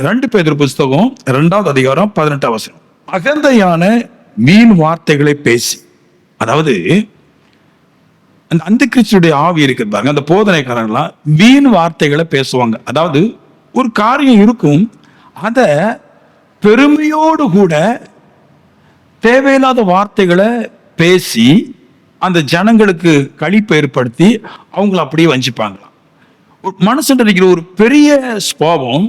2 பேதுரு புஸ்தகம் 2வது அதிகாரம் 18வது வசனம். அகந்தையான வீண் வார்த்தைகளை பேசி, அதாவது அந்த அந்திகிறிஸ்துடைய ஆவி இருக்கு பாருங்க, அந்த போதனைக்காரங்களாம் வீண் வார்த்தைகளை பேசுவாங்க. அதாவது ஒரு காரியம் இருக்கும், அத பெருமையோடு கூட தேவையில்லாத வார்த்தைகளை பேசி அந்த ஜனங்களுக்கு களிப்பு ஏற்படுத்தி அவங்கள அப்படியே வஞ்சிப்பாங்களாம். மனுஷன் இருக்கிற ஒரு பெரிய ஸ்பாவம்,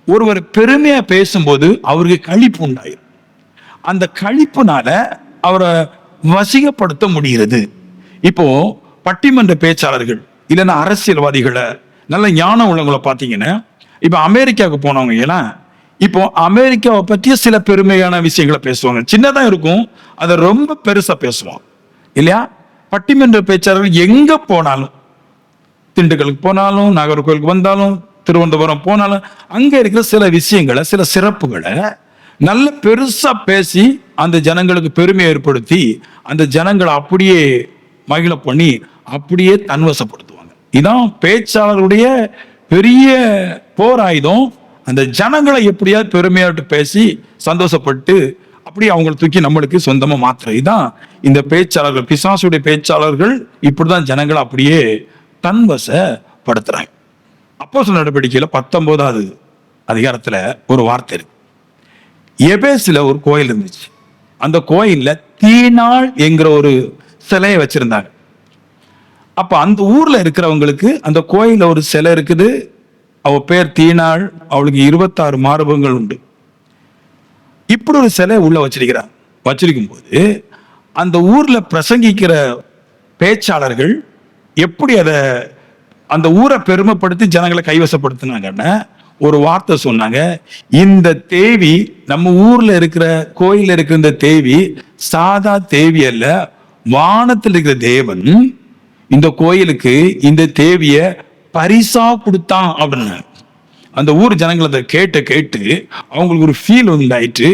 ஒருவர் பெருமையா பேசும்போது அவருக்கு களிப்பு உண்டாயிரும். அந்த களிப்புனால அவரை வசிகப்படுத்த முடிகிறது. இப்போ பட்டிமன்ற பேச்சாளர்கள் இல்லைன்னா அரசியல்வாதிகளை, நல்ல ஞானம் உள்ளவங்களை பார்த்தீங்கன்னா, இப்போ அமெரிக்காவுக்கு போனவங்க எல்லாம் இப்போ அமெரிக்காவை பற்றிய சில பெருமையான விஷயங்களை பேசுவாங்க. சின்னதாக இருக்கும், அதை ரொம்ப பெருசா பேசுவாங்க இல்லையா? பட்டிமன்ற பேச்சாளர்கள் எங்க போனாலும், திண்டுக்கலுக்கு போனாலும், நாகர்கோவிலுக்கு வந்தாலும், திருவனந்தபுரம் போனாலும், அங்க இருக்கிற சில விஷயங்களை, சில சிறப்புகளை நல்ல பெருசா பேசி அந்த ஜனங்களுக்கு பெருமை ஏற்படுத்தி அந்த ஜனங்களை அப்படியே மகிழ பண்ணி அப்படியே தன்வசப்படுத்துவாங்க. இதான் பேச்சாளர்களுடைய பெரிய போர் ஆயுதம். அந்த ஜனங்களை எப்படியாவது பெருமையாட்டு பேசி சந்தோஷப்பட்டு அப்படி அவங்களை தூக்கி நம்மளுக்கு சொந்தமா மாத்துறது. இதுதான் இந்த பேச்சாளர்கள், பிசாசுடைய பேச்சாளர்கள் இப்படிதான் ஜனங்களை அப்படியே தன்வசப்படுத்துறாங்க. அப்போஸ்தலர் நடவடிக்கையில 19வது அதிகாரத்துல ஒரு வார்த்தை இருக்கு. எபேசுல ஒரு கோயில் இருந்துச்சு. அந்த கோயில்ல தீனாள் என்கிற ஒரு சிலையை வச்சிருந்தாங்க. அப்ப அந்த ஊர்ல இருக்கிறவங்களுக்கு அந்த கோயில்ல ஒரு சிலை இருக்குது, அவ பேர் தீனாள், அவளுக்கு 26 மார்பகங்கள் உண்டு. இப்படி ஒரு சிலை உள்ள வச்சிருக்கும் போது அந்த ஊர்ல பிரசங்கிக்கிற பேச்சாளர்கள் எப்படி அந்த ஊரை பெருமைப்படுத்தி ஜனங்களை கைவசப்படுத்தினாங்கன்னா, ஒரு வார்த்தை சொன்னாங்க, இந்த தேவி, நம்ம ஊர்ல இருக்கிற கோயில்ல இருக்கிற இந்த தேவி சாதா தேவி அல்ல, வானத்தில் இருக்கிற தேவன் இந்த கோயிலுக்கு இந்த தேவிய பரிசா கொடுத்தான் அப்படின்னு. அந்த ஊர் ஜனங்கள் அதை கேட்டு அவங்களுக்கு ஒரு ஃபீல் உண்டாயிட்டு,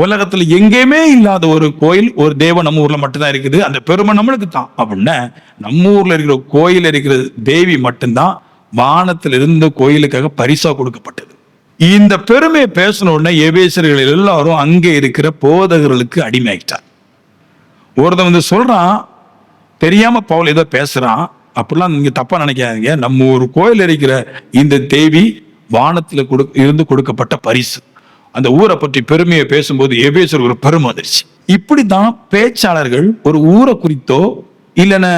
உலகத்துல எங்கேயுமே இல்லாத ஒரு கோயில், ஒரு தேவன் நம்ம ஊர்ல மட்டும்தான் இருக்குது, அந்த பெருமை நம்மளுக்கு தான் அப்படின்னு. நம்ம ஊர்ல இருக்கிற கோயில் இருக்கிற தேவி மட்டும்தான் வானத்தில் இருந்த கோயிலுக்காக பரிசா கொடுக்கப்பட்டது. இந்த பெருமையை பேசின உடனே எபேசியர்கள் எல்லாரும் அங்கே இருக்கிற போதகர்களுக்கு அடிமையாயிட்டார். ஒருத்தன் சொல்றான், தெரியாம பவுல் ஏதோ பேசுறான், அப்படிலாம் நீங்க தப்பா நினைக்காதீங்க, நம்ம ஒரு கோயில் இருக்கிற இந்த தேவி வானத்துல இருந்து கொடுக்கப்பட்ட பரிசு. அந்த ஊரை பற்றி பெருமையை பேசும்போது எபேசியர் ஒரு பெருமை வந்துருச்சு. இப்படிதான் பேச்சாளர்கள் ஒரு ஊரை குறித்தோ இல்லைன்னா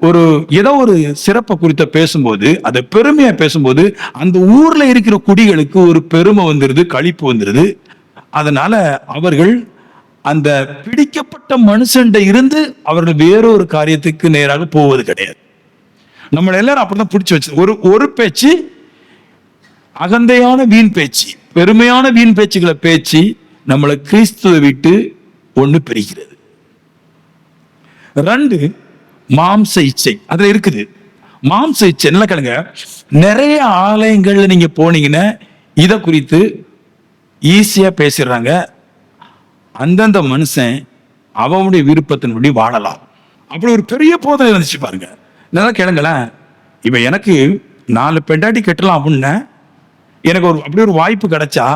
ஒரு ஏதோ ஒரு சிறப்பை குறித்த பேசும்போது, அதை பெருமையா பேசும்போது அந்த ஊர்ல இருக்கிற குடிகளுக்கு ஒரு பெருமை வந்துருது, களிப்பு வந்துருது. அதனால அவர்கள் அந்த பிடிக்கப்பட்ட மனுஷன் இருந்து அவர்கள் வேறொரு காரியத்துக்கு நேராக போவது கிடையாது. நம்மள எல்லாரும் அப்படிதான் பிடிச்சு வச்சு ஒரு பேச்சு, அகந்தையான வீண் பேச்சு, பெருமையான வீண் பேச்சுகளை பேச்சு நம்மளை கிறிஸ்துவை விட்டு ஒண்ணு பிரிக்கிறது. 2, மாம்ச இச்சை அதுல இருக்குது. மாம்ச இச்சை நல்ல கேளுங்க, நிறைய ஆலயங்கள்ல நீங்க போனீங்கன்னா இதை குறித்து ஈஸியா பேசிடுறாங்க. அந்தந்த மனுஷன் அவனுடைய விருப்பத்தின்படி வாழலாம். அப்படி ஒரு பெரிய போதனை இருந்துச்சு பாருங்க. நல்லா கேளுங்களேன், இப்ப எனக்கு 4 பெண்டாட்டி கட்டலாம் அப்படின்னா எனக்கு அப்படி ஒரு வாய்ப்பு கிடைச்சா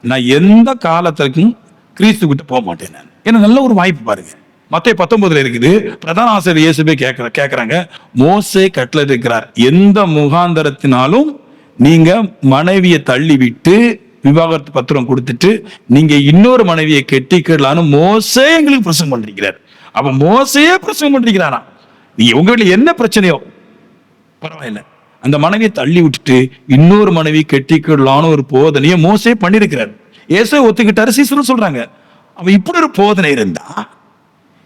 நான் எந்த காலத்திற்கும் கிறிஸ்து விட்டு போக மாட்டேன். நான் ஏன்னா நல்ல ஒரு வாய்ப்பு பாருங்க. மத்தேயு 19 இருக்குது, பிரதான ஆசிரியர் இயேசுவே கேட்கறாங்க, மோசே கட்டளை இருக்கிறார், எந்த முகாந்தரத்தினாலும் நீங்க மனைவியை தள்ளி விட்டு விவாகரத்து பத்திரம் கொடுத்துட்டு நீங்க இன்னொரு மனைவியை கெட்டிக்கலான்னு மோசே எங்களுக்கு பிரசங்கம் பண்ணிருக்கிறார். அப்ப மோசையே பிரசங்கம் பண்ணிருக்கிறாரா, நீ உங்க வீட்டுல என்ன பிரச்சனையோ பரவாயில்ல, அந்த மனைவியை தள்ளி விட்டுட்டு இன்னொரு மனைவி கெட்டிக்கலான்னு ஒரு போதனையை மோசே பண்ணிருக்கிறார். இயேசுவை ஒத்துக்கிட்டாரு, சீசரும் சொல்றாங்க. அவ இப்படி ஒரு போதனை இருந்தா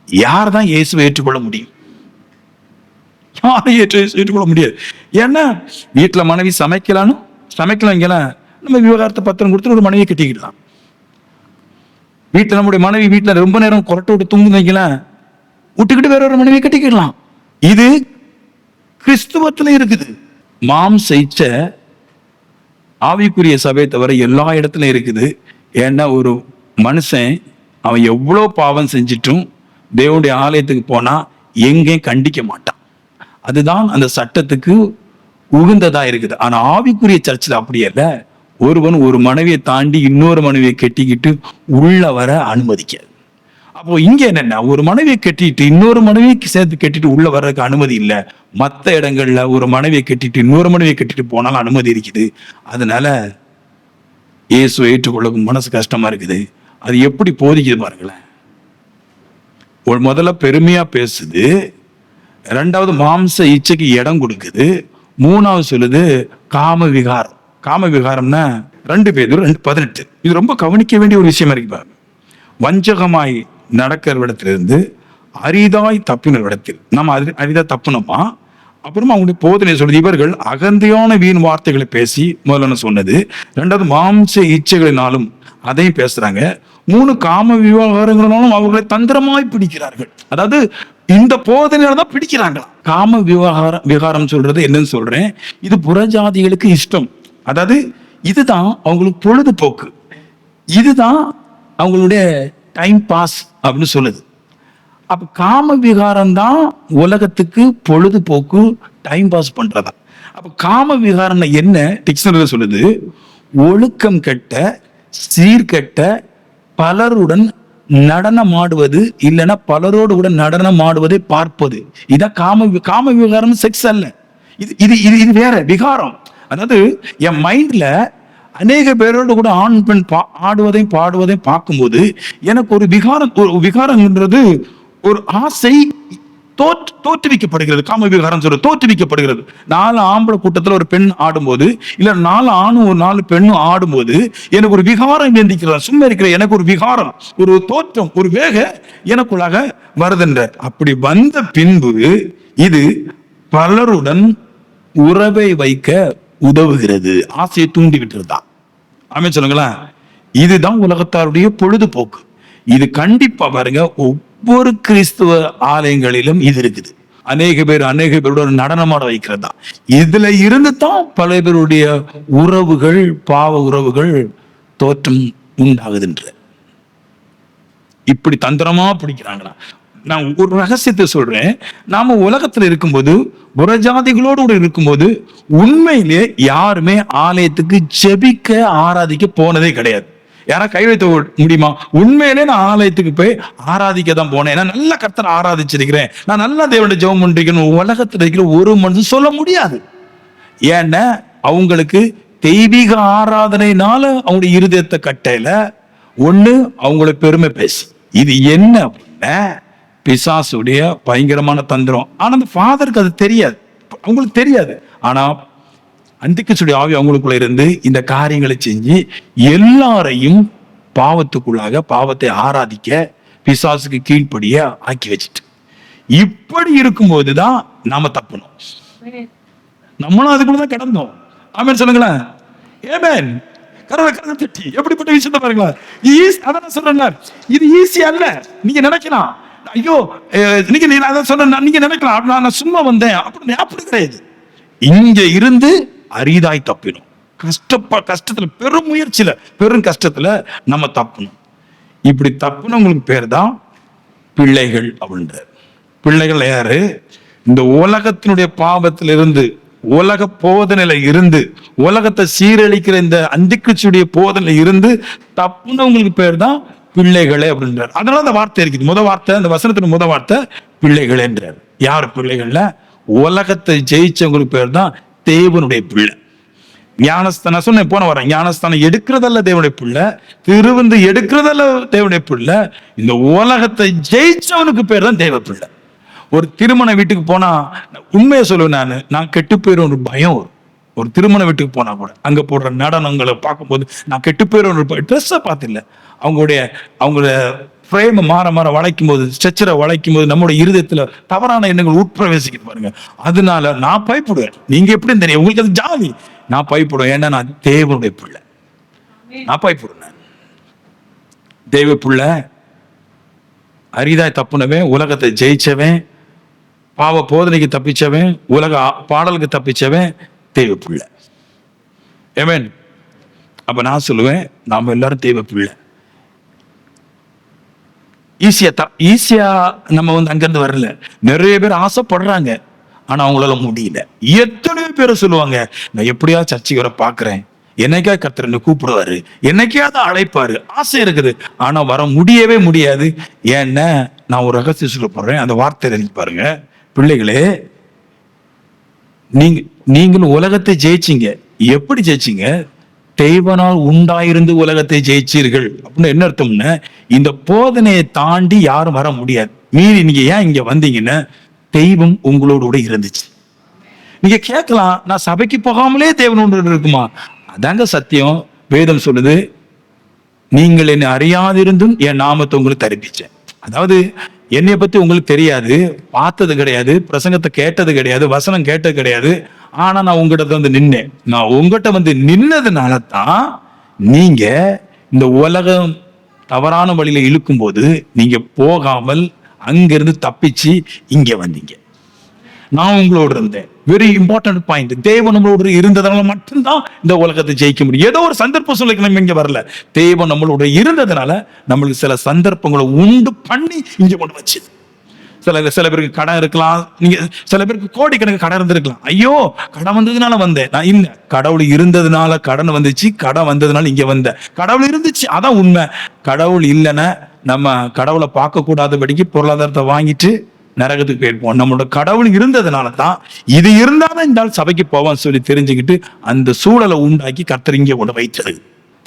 யார் தான் இயேசுவை ஏற்றுக்கொள்ள முடியும்? யாரும் ஏற்றுக்கொள்ள முடியாது. ஏன்னா வீட்டுல மனைவி சமைக்கலாம், நம்ம விவகாரத்தை பத்திரம் கொடுத்து ஒரு மனைவியை கட்டிக்கிடலாம். வீட்டுல நம்முடைய மனைவி வீட்டுல ரொம்ப நேரம் கொரட்டை விட்டு தூங்குனீங்களா, விட்டுக்கிட்டு வேற ஒரு மனைவியை கட்டிக்கிடலாம். இது கிறிஸ்துவத்துல இருக்குது. மாம்ச இச்சை ஆவிக்குரிய சபையை தவிர எல்லா இடத்துலயும் இருக்குது. ஏன்னா ஒரு மனுஷன் அவன் எவ்வளவு பாவம் செஞ்சிட்டும் தேவனுடைய ஆலயத்துக்கு போனா எங்கேயும் கண்டிக்க மாட்டான். அதுதான் அந்த சட்டத்துக்கு உகந்ததா இருக்குது. ஆனா ஆவிக்குரிய சர்ச்சில் அப்படி அல்ல. ஒருவன் ஒரு மனைவியை தாண்டி இன்னொரு மனைவியை கட்டிக்கிட்டு உள்ள வர அனுமதிக்காது. அப்போ இங்க என்னன்னா, ஒரு மனைவியை கட்டிட்டு இன்னொரு மனைவிக்கு சேர்த்து கட்டிட்டு உள்ள வர்றதுக்கு அனுமதி இல்லை. மற்ற இடங்கள்ல ஒரு மனைவியை கட்டிட்டு இன்னொரு மனைவியை கட்டிட்டு போனாலும் அனுமதி இருக்குது. அதனால இயேசுவை ஏற்றுக்கொள்ள மனசு கஷ்டமா இருக்குது. அது எப்படி போதிக்குது பாருங்களேன். ஒரு முதல்ல பெருமையா பேசுது, ரெண்டாவது மாம்ச இச்சைக்கு இடம் கொடுக்குது, மூணாவது சொல்லுது காம விகாரம். காம விகாரம்னா 2 பேதுரு 2:18. இது ரொம்ப கவனிக்க வேண்டிய ஒரு விஷயமா இருக்கு பாருங்க. வஞ்சகமாய் நடக்கிற இடத்திலிருந்து அரிதாய் தப்பின இடத்தில் நம்ம அரிதா தப்புனோமா. அப்புறமா அவங்களுடைய போதனை சொல்றது, இவர்கள் அகந்தையான வீண் வார்த்தைகளை பேசி, முதல்ல சொன்னது. ரெண்டாவது மாம்ச இச்சைகளினாலும் அதையும் பேசுறாங்க. 3 காம விவகாரங்களினாலும் அவர்களை தந்திரமாய் பிடிக்கிறார்கள். அதாவது இந்த போதனையால தான் பிடிக்கிறாங்களா. காம விகாரம் சொல்றது என்னன்னு சொல்றேன், இது புறஜாதிகளுக்கு இஷ்டம். அதாவது இதுதான் அவங்களுக்கு பொழுதுபோக்கு, இதுதான் அவங்களுடைய டைம் பாஸ் அப்படின்னு சொல்லுது. அப்ப காம விகாரம் தான் உலகத்துக்கு பொழுதுபோக்கு, டைம் பாஸ் பண்றதா. அப்ப காம விகாரம் என்ன டிக்ஷனரியில சொல்லுது, ஒழுக்கம் கெட்ட, சீர்கெட்ட, பலருடன் நடனம் ஆடுவது, இல்லைன்னா பலரோடு கூட நடனம் ஆடுவதை பார்ப்பது. இதான் காம விகாரம். செக்ஸ் அல்ல, இது இது இது வேற விகாரம். அதாவது என் மைண்ட்ல அநேக பேரோடு கூட ஆண் பெண் ஆடுவதையும் பாடுவதையும் பார்க்கும்போது எனக்கு ஒரு விகாரம்ன்றது ஒரு ஆசை தோற்றுவிக்கப்படுகிறது. காம விகாரம் சொல்றது தோற்றுவிக்கப்படுகிறது. 4 ஆம்பளை கூட்டத்துல ஒரு பெண் ஆடும்போது, இல்ல 4 ஆணும் ஒரு 4 பெண்ணும் ஆடும்போது எனக்கு ஒரு விகாரம் எந்திக்கிறது. சும்மா இருக்கிற எனக்கு ஒரு விகாரம், ஒரு தோற்றம், ஒரு வேக எனக்குள்ளாக வருதுன்ற. அப்படி வந்த பின்பு இது பலருடன் உறவை வைக்க உதவுகிறது. ஆசையை தூண்டி விட்டுருதா. ஆமென் சொல்லுங்களேன். இதுதான் உலகத்தாருடைய பொழுதுபோக்கு. இது கண்டிப்பா பாருங்க, ஒவ்வொரு கிறிஸ்துவ ஆலயங்களிலும் இது இருக்குது. அநேக பேரோட நடனமாட வைக்கிறதா. இதுல இருந்து தான் பல பேருடைய உறவுகள், பாவ உறவுகள் தோற்றம் உண்டாகுதுன்ற. இப்படி தந்திரமா பிடிக்கிறாங்களா. நான் ஒரு ரகசியத்தை சொல்றேன். நாம உலகத்துல இருக்கும்போது, புறஜாதிகளோடு கூட இருக்கும்போது, உண்மையிலே யாருமே ஆலயத்துக்கு ஜெபிக்க ஆராதிக்க போனதே கிடையாது. யாரா கை வைத்த முடியுமா? உண்மையிலே நான் ஆலயத்துக்கு போய் ஆராதிக்க தான் போனேன், நான் நல்ல கர்த்தரை ஆராதிச்சிருக்கிறேன், நான் நல்லா தேவனுடைய ஜெபம் பண்ணிருக்கேன், உலகத்துல இருக்கிற ஒரு மனுஷன் சொல்ல முடியாது. ஏன்னா அவங்களுக்கு தெய்வீக ஆராதனைனால அவங்களுடைய இருதயத்தை கட்டையில ஒண்ணு அவங்களை பெருமை பேசி. இது என்ன அப்படின்னா பிசாசுடைய பயங்கரமான தந்திரம். ஆனா அந்த ஃபாதருக்கு அது தெரியாது, அவங்களுக்கு தெரியாது. ஆனா அந்திக்கிறிஸ்துடைய ஆவி அவங்களுக்குள்ள இருந்து இந்த காரியங்களை செஞ்சு எல்லாரையும் பாவத்துக்குள்ளாக, பாவத்தை ஆராதிக்க, பிசாசுக்கு கீழ்ப்படிய ஆக்கி வச்சுட்டு. இப்படி இருக்கும்போதுதான் நாம தப்பணும். நம்மளும் அதுக்குள்ளதான் கிடந்தோம். ஆமென் சொல்லுங்களேன். ஏமேன். கரவை தட்டி எப்படிப்பட்ட விஷயத்த பாருங்களா. அதான் சொல்றேன், இது ஈஸி அல்ல. நீங்க நினைக்கலாம், ஐயோ நீங்க அதான் சொல்ற, நீங்க நினைக்கலாம் நான் சும்மா வந்தேன் அப்படி கிடையாது. இங்க இருந்து அரிதாய் தப்பிடும். கஷ்டத்துல, பெரும் முயற்சியில, பெரும் கஷ்டத்துல நம்ம தப்பணும். இப்படி தப்புனவங்களுக்கு பேர் தான் பிள்ளைகள் அப்படின்ற. பிள்ளைகள் யாரு? இந்த உலகத்தினுடைய பாவத்திலிருந்து, உலக போதனையில இருந்து, உலகத்தை சீரழிக்கிற இந்த அந்திக்கிறிஸ்துடைய போதனையில இருந்து தப்புனவங்களுக்கு பேர் தான் பிள்ளைகளே அப்படின்றார். அதனால அந்த வார்த்தை இருக்குது. வார்த்தை, அந்த வசனத்தின் வார்த்தை பிள்ளைகள் என்றார். யார் பிள்ளைகள்ல? உலகத்தை ஜெயிச்சவங்களுக்கு பேர் தான் தேவனுடைய பிள்ளை. ஞானஸ்தானம் சொன்ன போன வரேன், ஞானஸ்தானம் எடுக்கிறதல்ல தேவனுடைய பிள்ளை, திருவிந்து எடுக்கிறதல்ல தேவனுடைய பிள்ளை, இந்த உலகத்தை ஜெயிச்சவனுக்கு பேர் தான் தேவ பிள்ளை. ஒரு திருமண வீட்டுக்கு போனா உண்மையை சொல்லுவேன், நான் கெட்டு போயிடும் ஒரு பயம் வரும். ஒரு திருமண வீட்டுக்கு போனா கூட அங்க போடுற நடனங்களை பார்க்கும்போது நான் கெட்டு போயிடும் ஒரு ட்ரெஸ்ஸை பார்த்தில்ல, அவங்களுடைய ஃப்ரேமை மாற வளைக்கும் போது, ஸ்ட்ரெச்சரை வளைக்கும் போது நம்முடைய இருதயத்துல தவறான எண்ணங்கள் உட்பிரவேசிக்கிட்டு பாருங்க. அதனால நான் பயப்படுவேன். நீங்க எப்படி தெரியும்? உங்களுக்கு அது ஜாதி. நான் பயப்படுவேன். ஏன்னா நான் தேவனுடைய பிள்ளை. நான் பயப்படுவேன். தேவ பிள்ளை, அரிதாய் தப்புனவன், உலகத்தை ஜெயிச்சவன், பாவ போதனைக்கு தப்பிச்சவன், உலக பாடலுக்கு தப்பிச்சவன் தேவ பிள்ளை. ஆமென். அப்ப நான் சொல்லுவேன், நாம எல்லாரும் தேவ பிள்ளை. ஈஸியா நம்ம அங்கிருந்து வரல. நிறைய பேர் ஆசைப்படுறாங்க, ஆனா அவங்களால முடியல. எத்தனையோ பேரை சொல்லுவாங்க, நான் எப்படியா சர்ச்சைக்கு வர பாக்குறேன், என்னைக்கா கர்த்தர் என்னை கூப்பிடுவாரு, என்னைக்காவது அழைப்பாரு, ஆசை இருக்குது. ஆனா வர முடியவே முடியாது. ஏன்னா நான் ஒரு ரகசியம் சொல்ல போறேன், அந்த வார்த்தை எழுதி பாருங்க. பிள்ளைகளே, நீங்களும் உலகத்தை ஜெயிச்சீங்க. எப்படி ஜெயிச்சீங்க? தேவனால் உண்டாயிருந்து உலகத்தை ஜெயிச்சீர்கள் அப்படின்னு என்ன அர்த்தம்னா, இந்த போதனையை தாண்டி யாரும் வர முடியாது. மீறி நீங்க ஏன் இங்க வந்தீங்கன்னா, தெய்வம் உங்களோட இருந்துச்சு. நீங்க கேட்கலாம், நான் சபைக்கு போகாமலே தேவனோடு இருக்குமா? அதாங்க சத்தியம். வேதம் சொல்லுது, நீங்கள் என்னை அறியாதிருந்தும் என் நாமத்தை உங்களுக்கு தெரிவிச்சேன். அதாவது என்னைய பத்தி உங்களுக்கு தெரியாது, பார்த்தது கிடையாது, பிரசங்கத்தை கேட்டது கிடையாது, வசனம் கேட்டது கிடையாது. ஆனா நான் உங்ககிட்ட வந்து நின்னேன். நான் உங்ககிட்ட வந்து நின்னதுனால தான் நீங்க இந்த உலகம் தவறான வழியில இழுக்கும் போது நீங்க போகாமல் அங்கிருந்து தப்பிச்சு இங்க வந்தீங்க. நான் உங்களோட இருந்தேன். Very important point. தேவன் நம்மளோட இருந்ததுனால மட்டும்தான் இந்த உலகத்தை ஜெயிக்க முடியும். ஏதோ ஒரு சந்தர்ப்ப சூழ்நிலைக்கு நம்ம இங்க வரல. தேவன் நம்மளோட இருந்ததுனால நம்மளுக்கு சில சந்தர்ப்பங்களை உண்டு பண்ணி இங்க கொண்டு வச்சு. சில பேருக்கு கடன் இருக்கலாம், நீங்க சில பேருக்கு கோடிக்கணக்கு கடன் இருந்திருக்கலாம். ஐயோ, கடன் வந்ததுனால வந்தேன். நான் இல்ல, கடவுள் இருந்ததுனால கடன் வந்துச்சு, கடன் வந்ததுனால இங்க வந்தேன். கடவுள் இருந்துச்சு, அதான் உண்மை. கடவுள் இல்லைன்னா நம்ம கடவுளை பார்க்க கூடாதபடிக்கு பொருளாதாரத்தை வாங்கிட்டு நரகத்துக்கு போயிருப்போம். நம்மளோட கடவுள் இருந்ததுனால தான் இது இருந்தாலும் இந்த சபைக்கு போவான்னு சொல்லி தெரிஞ்சுக்கிட்டு அந்த சூழலை உண்டாக்கி கர்த்தர் இங்கே கொண்டு வைத்தது.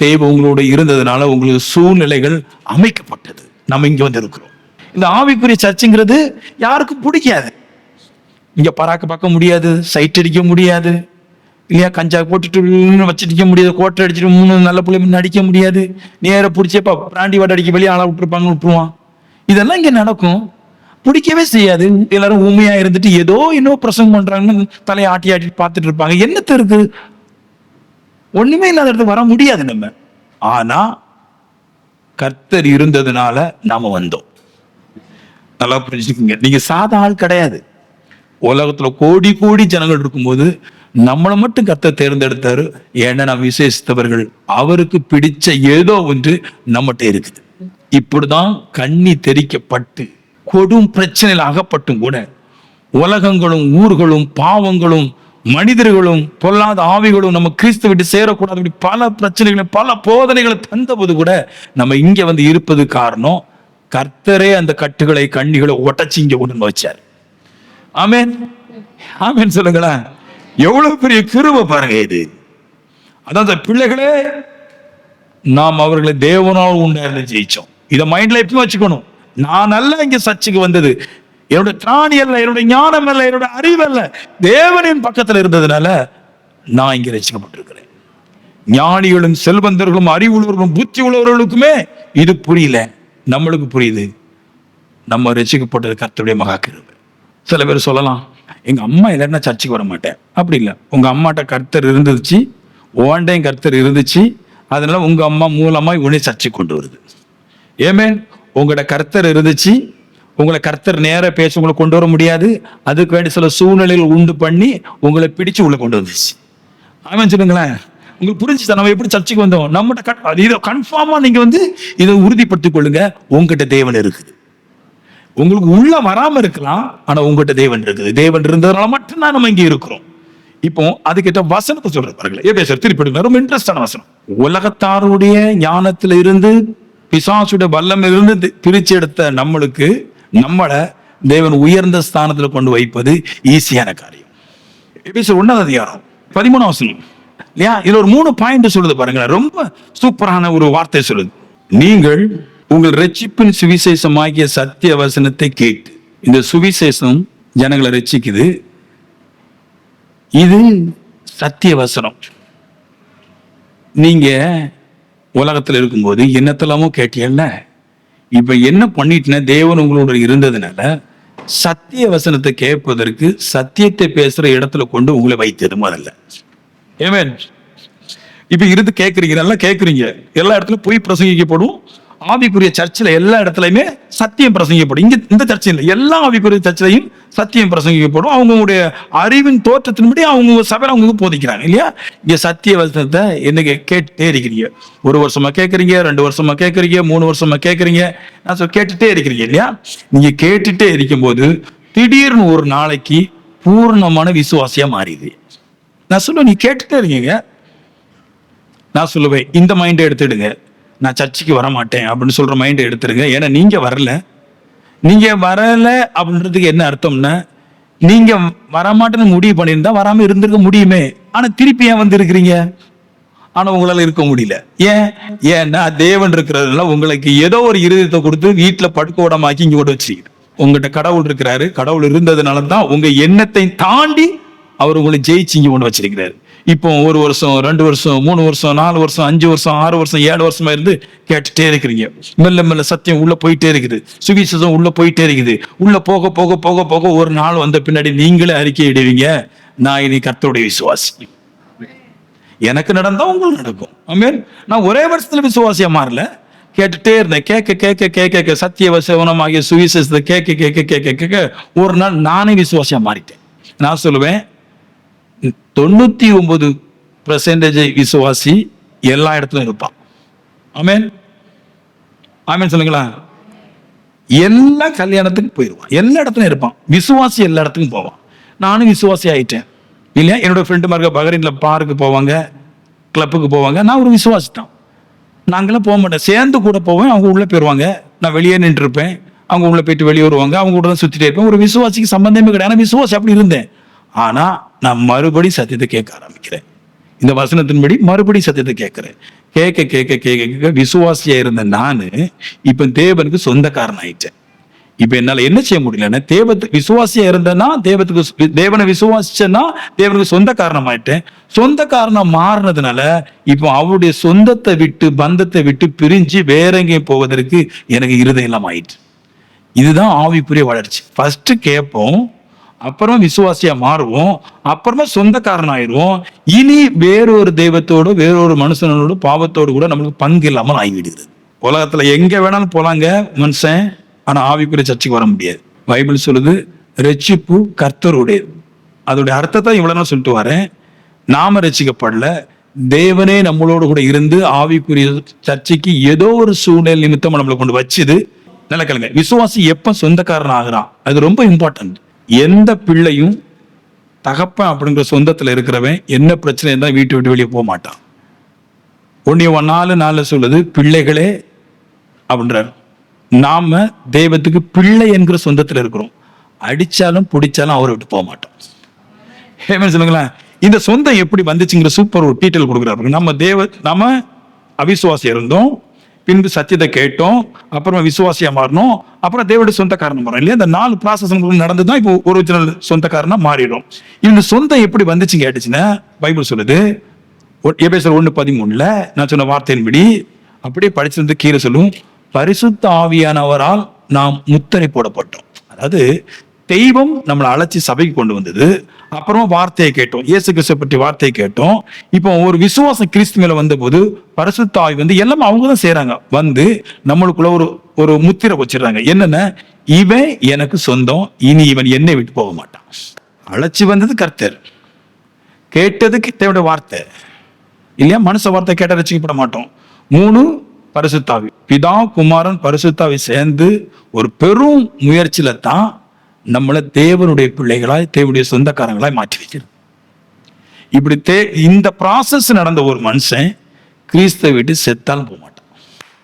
தேவ உங்களோட இருந்ததுனால உங்களுக்கு சூழ்நிலைகள் அமைக்கப்பட்டது. நம்ம இங்க வந்து இருக்கிறோம். இந்த ஆவிக்குரிய சர்ச்சுங்கிறது யாருக்கும் பிடிக்காது. இங்க பராக்க பார்க்க முடியாது, சைட் அடிக்க முடியாது இல்லையா, கஞ்சா போட்டுட்டு வச்சுடிக்க முடியாது, கோட்டை அடிச்சுட்டு 3 நல்ல பிள்ளை அடிக்க முடியாது. நேர பிடிச்சப்ப பிராண்டி வாட்டை அடிக்க வெளியே ஆளா விட்டுருப்பாங்க, விட்டுருவான். இதெல்லாம் இங்க நடக்கும். பிடிக்கவே செய்யாது. எல்லாரும் ஊமையா இருந்துட்டு ஏதோ இன்னும் பிரசங்கம் பண்றாங்கன்னு தலையை ஆட்டி ஆட்டி பார்த்துட்டு இருப்பாங்க. என்னத்த இருக்கு? ஒண்ணுமே இல்லாத இடத்துக்கு வர முடியாது நம்ம. ஆனா கர்த்தர் இருந்ததுனால நாம வந்தோம். நல்லா புரிஞ்சுக்கோங்க. நீங்க சாதா ஆள் கிடையாது. உலகத்துல கோடி கோடி ஜனங்கள் இருக்கும்போது நம்மளை மட்டும் கர்த்தர் தேர்ந்தெடுத்தாரு. ஏன்னா நம்ம விசேஷித்தவர்கள். அவருக்கு பிடிச்ச ஏதோ ஒன்று நம்மகிட்ட இருக்குது. இப்படிதான் கண்ணி தெரிக்கப்பட்டு கொடும் பிரச்சனையில் அகப்பட்டும் கூட உலகங்களும் ஊர்களும் பாவங்களும் மனிதர்களும் பொல்லாத ஆவிகளும் நம்ம கிறிஸ்து விட்டு சேரக்கூடாது பல பிரச்சனைகளை பல போதனைகளை தந்தபோது கூட நம்ம இங்க வந்து இருப்பது காரணம் கர்த்தரே அந்த கட்டுகளை கண்ணிகளை உடைச்சு இங்க கொண்டு வச்சார். ஆமென், ஆமென் சொல்லுங்களேன். எவ்வளவு பெரிய கிருபை பாருங்க இது. அதான் பிள்ளைகளே, நாம் அவர்களை தேவனால் உண்டாயிருந்து ஜெயிச்சோம். இதை மைண்ட்ல எப்பயும் வச்சுக்கணும். நான் அல்ல இங்க சர்ச்சுக்கு வந்தது, என்னுடைய திராணி அல்ல, என்னுடைய ஞானம் அல்ல, என்னுடைய அறிவு அல்ல, தேவனின் பக்கத்துல இருந்ததுனால நான் இங்க ரசிக்கப்பட்டிருக்கிறேன். ஞானிகளும் செல்வந்தர்களும் அறிவுள்ளவர்களும் புத்தி உள்ளவர்களுக்குமே இது புரியல, நம்மளுக்கு புரியுது. நம்ம ரசிக்கப்பட்டது கர்த்தருடைய மகா கிருபை. சில பேர் சொல்லலாம், எங்க அம்மா இல்லைன்னா சர்ச்சுக்கு வர மாட்டேன். அப்படி இல்லை, உங்க அம்மாட்ட கர்த்தர் இருந்துச்சு, ஓண்டையும் கர்த்தர் இருந்துச்சு, அதனால உங்க அம்மா மூலமா உன்னை சர்ச்சுக்கு கொண்டு வருது. ஏமேன். உங்களோட கர்த்தர் இருந்துச்சு, உங்களை கர்த்தர் நேர பேச உங்களை கொண்டு வர முடியாது. அதுக்கு வேண்டிய சில சூழ்நிலைகள் உண்டு பண்ணி உங்களை பிடிச்சு உள்ள கொண்டு வந்துச்சு. ஆமென் சொல்லுங்களேன். உங்களுக்கு புரிஞ்சுச்சா நம்ம எப்படி சர்ச்சுக்கு வந்தோம்? நம்மகிட்ட இதை கன்ஃபார்மா நீங்க வந்து இதை உறுதிப்படுத்திக் கொள்ளுங்க. உங்ககிட்ட தேவன் இருக்குது. உங்களுக்கு உள்ள வராம இருக்கலாம், ஆனா உங்ககிட்ட தேவன் இருக்குது. தேவன் இருந்ததுனால மட்டும்தான் நம்ம இங்க இருக்கிறோம். இப்போ அதுக்கிட்ட வசனத்தை சொல்ற பாருங்களேன். ஏபேசர் திருப்பி ரொம்ப இன்ட்ரெஸ்டான வசனம். உலகத்தாருடைய ஞானத்துல இருந்து பிசாசுடைய வல்லம் இருந்து பிரிச்சு எடுத்த நம்மளுக்கு நம்மளை தேவன் உயர்ந்த ஸ்தானத்துல கொண்டு வைப்பது ஈஸியான காரியம். எபேசியர் 1ஆம் அதிகாரம் 13ஆம் வசனம் இல்லையா? இதுல ஒரு 3 பாயிண்ட் சொல்லுது பாருங்களேன். ரொம்ப சூப்பரான ஒரு வார்த்தை சொல்லுது. நீங்கள் உங்கள் ரட்சிப்பின் சுவிசேஷமாகிய சத்திய வசனத்தை கேட்டு, இந்த சுவிசேஷம் ஜனங்களை ரட்சிக்குது. இது சத்திய வசனம். நீங்க உலகத்துல இருக்கும்போது என்னத்தெல்லாமோ கேட்டீங்கல்ல, இப்ப என்ன பண்ணிட்டுனா தேவன் உங்களோட இருந்ததுனால சத்திய வசனத்தை கேட்பதற்கு சத்தியத்தை பேசுற இடத்துல கொண்டு உங்களை வைத்தது முதல்ல. ஆமென். இப்ப இருந்து கேட்கறீங்க, நல்லா கேட்கறீங்க. எல்லா இடத்துலயும் பொய் பிரசங்கிக்கப்படும். ஆவிக்குரிய சர்ச்சில் எல்லா இடத்துலயுமே சத்தியம் பிரசங்கிக்கப்படும். இங்க இந்த சர்ச்சில் எல்லா ஆவிக்குரிய சர்ச்சிலையும் சத்தியம் பிரசங்கிக்கப்படும். அவங்களுடைய அறிவின் தோற்றத்தின்படி அவங்க சபையில அவங்க போதிக்கிறாங்க இல்லையா? இங்க சத்திய வசனத்தை என்னைக்கு கேட்டுட்டே இருக்கிறீங்க. 1 வருஷமா கேட்கறீங்க, 2 வருஷமா கேட்கறீங்க, 3 வருஷமா கேட்கறீங்க. நான் கேட்டுட்டே இருக்கிறீங்க இல்லையா? நீங்க கேட்டுட்டே இருக்கும்போது திடீர்னு ஒரு நாளைக்கு பூர்ணமான விசுவாசியா மாறிது. நான் சொல்லுவேன், நீ கேட்டுட்டே இருக்கீங்க, நான் சொல்லுவேன், இந்த மைண்டை எடுத்துடுங்க, நான் சர்ச்சுக்கு வர மாட்டேன் அப்படின்னு சொல்ற மைண்டை எடுத்துடுங்க. ஏன்னா நீங்க வரல அப்படின்றதுக்கு என்ன அர்த்தம்னா, நீங்க வரமாட்டேன்னு முடிவு பண்ணியிருந்தா வராம இருந்திருக்க முடியுமே. ஆனா திருப்பி ஏன் வந்து இருக்கிறீங்க? ஆனா உங்களால இருக்க முடியல. ஏன்னா தேவன் இருக்கிறதுனால உங்களுக்கு ஏதோ ஒரு இருதயத்தை கொடுத்து வீட்டுல படுக்க விடாமக்கி இங்க கொண்டு வச்சுக்கிட்டு, உங்ககிட்ட கடவுள் இருக்கிறாரு. கடவுள் இருந்ததுனால தான் உங்க எண்ணத்தை தாண்டி அவர் உங்களை ஜெயிச்சு இங்க கொண்டு வச்சிருக்கிறாரு. இப்போ 1 வருஷம் 2 வருஷம் 3 வருஷம் 4 வருஷம் 5 வருஷம் 6 வருஷம் 7 வருஷமா இருந்து கேட்டுட்டே இருக்கிறீங்க. மெல்ல மெல்ல சத்தியம் உள்ள போயிட்டே இருக்குது, சுவிசேஷம் உள்ள போயிட்டே இருக்குது. உள்ள போக போக போக போக ஒரு நாள் வந்த பின்னாடி நீங்களே அறிக்கை இடுவீங்க, நான் இனி கர்த்தருடைய விசுவாசி. எனக்கு நடந்தா உங்களுக்கு நடக்கும். ஆமென். நான் ஒரே வருஷத்துல விசுவாசியா மாறல, கேட்டுட்டே இருந்தேன். கேட்க கேட்க கேட்க சத்திய வசனமாகிய சுவிசேஷத்தை கேட்க கேட்க கேட்க கேட்க ஒரு நாள் நானே விசுவாசியா மாறிட்டேன். நான் சொல்லுவேன், 99% விசுவாசி எல்லா இடத்துலயும் இருப்பான். ஆமென் ஆமென் சொல்லுங்களா. எல்லா கல்யாணத்துக்கு போயிடுவான், எல்லா இடத்துலயும் இருப்பான். விசுவாசி எல்லா இடத்துக்கும் போவான். நானும் விசுவாசி ஆயிட்டேன் இல்லையா? என்னோட ஃப்ரெண்டு மார்க்க பஹ்ரைன்ல பார்க்கு போவாங்க, கிளப்புக்கு போவாங்க. நான் ஒரு விசுவாசி தான். நாங்களாம் போக மாட்டேன், சேர்ந்து கூட போவேன். அவங்க உள்ள போயிடுவாங்க, நான் வெளியே நின்று இருப்பேன். அவங்க உள்ள போயிட்டு வெளியே வருவாங்க, அவங்க கூட தான் சுத்திட்டே இருப்பேன். ஒரு விசுவாசிக்கு சம்பந்தமே கிடையாது. விசுவாசி அப்படி இருந்தேன். ஆனா நான் மறுபடி சத்தியத்தை கேட்க ஆரம்பிக்கிறேன். இந்த வசனத்தின்படி மறுபடி சத்தியத்தை கேட்கிறேன். கேட்க கேட்க கேட்க கேட்க விசுவாசியா இருந்த நானு இப்ப தேவனுக்கு சொந்தக்காரன் ஆயிட்டேன். இப்ப என்னால என்ன செய்ய முடியலன்னா, விசுவாசியா இருந்தேன்னா தேவனை விசுவாசிச்சேன்னா தேவனுக்கு சொந்த காரணம் ஆயிட்டேன். சொந்த காரணம் மாறினதுனால இப்போ அவருடைய சொந்தத்தை விட்டு பந்தத்தை விட்டு பிரிஞ்சு வேற எங்கேயும் போவதற்கு எனக்கு இருதயம் எல்லாம் ஆயிடுச்சு. இதுதான் ஆவிக்குரிய வளர்ச்சி. ஃபர்ஸ்ட் கேட்போம், அப்புறமா விசுவாசியா மாறுவோம், அப்புறமா சொந்தக்காரன் ஆயிடுவோம். இனி வேறொரு தெய்வத்தோடு வேறொரு மனுஷனோடு பாவத்தோடு கூட நம்மளுக்கு பங்கு இல்லாமல் ஆகிவிடுகிறது. உலகத்துல எங்க வேணாலும் போலாங்க மனுஷன், ஆனா ஆவிக்குரிய சர்ச்சைக்கு வர முடியாது. பைபிள் சொல்லுது, ரட்சிப்பு கர்த்தருடையது. அதோடைய அர்த்தத்தை இவ்வளவு நான் சொல்லிட்டு வரேன். நாம ரட்சிக்கப்படல, தேவனே நம்மளோடு கூட இருந்து ஆவிக்குரிய சர்ச்சைக்கு ஏதோ ஒரு சூழ்நிலை நிமித்தம் நம்மளை கொண்டு வச்சுது. நல்ல கேளுங்க, விசுவாசி எப்ப சொந்தக்காரன் ஆகுறான், அது ரொம்ப இம்பார்ட்டன்ட். எந்த பிள்ளையும் தகப்பன் அப்படிங்கிற சொந்தத்துல இருக்கிறவன் என்ன பிரச்சனை இருந்தா வீட்டு விட்டு வெளியே போக மாட்டான். 1:4 சொல்லுது, பிள்ளைகளே அப்படின்றார். நாம தெய்வத்துக்கு பிள்ளை என்கிற சொந்தத்துல இருக்கிறோம். அடிச்சாலும் பிடிச்சாலும் அவரை விட்டு போக மாட்டோம். சொல்லுங்களேன், இந்த சொந்தம் எப்படி வந்துச்சுங்கிற சூப்பர் ஒரு டீட்டெயில் கொடுக்குறாரு. நம்ம அவிசுவாசி இருந்தோம், பின்பு சத்தியத்தை கேட்டோம், அப்புறமா விசுவாசியா மாறணும், அப்புறம் தேவனுடைய சொந்த காரணம் மாறணும் இல்லையா? இந்த 4 ப்ராசஸ் நடந்துதான் இப்போ ஒரிஜினல் சொந்த காரணம் மாறிடும். இந்த சொந்தம் எப்படி வந்துச்சு கேட்டுச்சுன்னா, பைபிள் சொல்லுது, எபேசியர் 1:13 நான் சொன்ன வார்த்தையின்படி அப்படியே படிச்சிருந்து கீழே சொல்லும், பரிசுத்த ஆவியானவரால் நாம் முத்திரை போடப்பட்டோம். அதாவது தெய்வம் நம்மளை அழைச்சி சபைக்கு கொண்டு வந்தது. அப்புறமா வார்த்தையை கேட்டோம், இயேசு கிறிஸ்துவை பற்றி வார்த்தையை கேட்டோம். இப்போ ஒரு விசுவாசம் கிறிஸ்து மேல வந்த போது பரிசுத்த ஆவி எல்லாமே அவங்க தான் செய்யறாங்க. நம்மளுக்குள்ள ஒரு முத்திரை வச்சிடறாங்க. என்னன்னா, இவன் எனக்கு சொந்தம், இனி இவன் என்னை விட்டு போக மாட்டான். அழைச்சி வந்தது கர்த்தர், கேட்டதுக்கு தேவனுடைய வார்த்தை இல்லையா? மனுஷ வார்த்தை கேட்ட ரசிக்கப்பட மாட்டோம். 3 பரிசுத்தாவி, பிதா குமாரன் பரிசுத்தாவி சேர்ந்து ஒரு பெரும் முயற்சியில தான் நம்மளை தேவனுடைய பிள்ளைகளாய் தேவனுடைய சொந்தக்காரங்களாய் மாற்றி வைக்கிறது. இப்படி இந்த ப்ராசஸ் நடந்த ஒரு மனுஷன் கிறிஸ்துவை விட்டு செத்தாலும் போக மாட்டான்.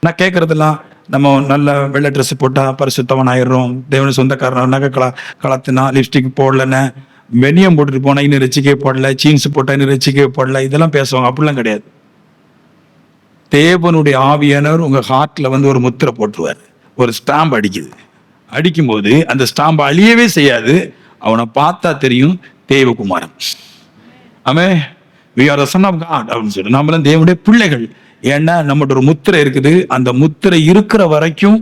நான் கேட்கறதெல்லாம், நம்ம நல்ல வெள்ளை ட்ரெஸ் போட்டா பரிசுத்தவன் ஆயிடுறோம், தேவனுடைய சொந்தக்காரன், நகை கலத்தினா, லிப்ஸ்டிக் போடலன்னு, வெனியம் போட்டுட்டு போனா இன்னும் ரசிக்கவே போடல, ஜீன்ஸ் போட்டா இன்னும் ரசிக்கவே போடல, இதெல்லாம் பேசுவாங்க. அப்படிலாம் கிடையாது. தேவனுடைய ஆவியானவர் உங்க ஹார்ட்ல ஒரு முத்திரை போட்டுருவார். ஒரு ஸ்டாம்ப் அடிக்கும்போது அந்த ஸ்டாம்ப் அழியவே செய்யாது. அவனை பார்த்தா தெரியும், தேவகுமாரன். ஆமென். we are the son of God அப்படின்னு சொல்லி நம்மளும் தேவனுடைய பிள்ளைகள். ஏன்னா நம்மளோட ஒரு முத்திரை இருக்குது. அந்த முத்திரை இருக்கிற வரைக்கும்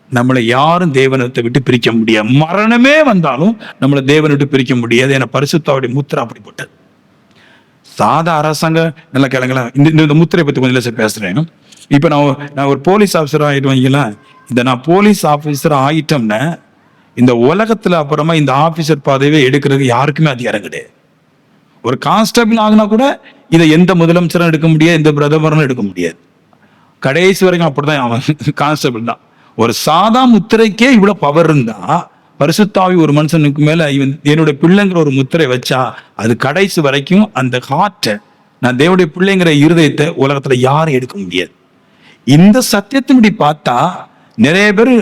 நம்மளை யாரும் தேவனத்தை விட்டு பிரிக்க முடியாது. மரணமே வந்தாலும் நம்மளை தேவனை விட்டு பிரிக்க முடியாது. ஏன்னா பரிசுத்தாவுடைய முத்திரை அப்படிப்பட்டது. சாதா அரசாங்க நல்ல கேளுங்களா, இந்த முத்திரை பத்தி கொஞ்சம் பேசுறேன். இப்ப நான் ஒரு போலீஸ் ஆஃபீஸர் ஆயிட்டு வைங்களா, இந்த நான் போலீஸ் ஆஃபீஸர் ஆயிட்டோம்னா இந்த உலகத்துல அப்புறமா இந்த ஆபீசர் பதவியை எடுக்கிறதுக்கு யாருக்குமே அதிகாரம் கிடையாது. ஒரு கான்ஸ்டபிள் ஆகினா கூட இதை எந்த முதலமைச்சரும் எடுக்க முடியாது, எந்த பிரதமரும் எடுக்க முடியாது. கடைசி வரைக்கும் அப்படிதான் அவன் கான்ஸ்டபிள் தான். ஒரு சாதா முத்திரைக்கே இவ்வளவு பவர் இருந்தா, பரிசுத்தாவி ஒரு மனுஷனுக்கு மேல இவன் என்னோட பிள்ளைங்கிற ஒரு முத்திரை வச்சா அது கடைசி வரைக்கும் அந்த ஹார்ட்டை நான் தேவனுடைய பிள்ளைங்கிற இருதயத்தை உலகத்துல யாரும் எடுக்க முடியாது. இந்த சத்தியத்தின்படி பார்த்தா நிறைய பேர்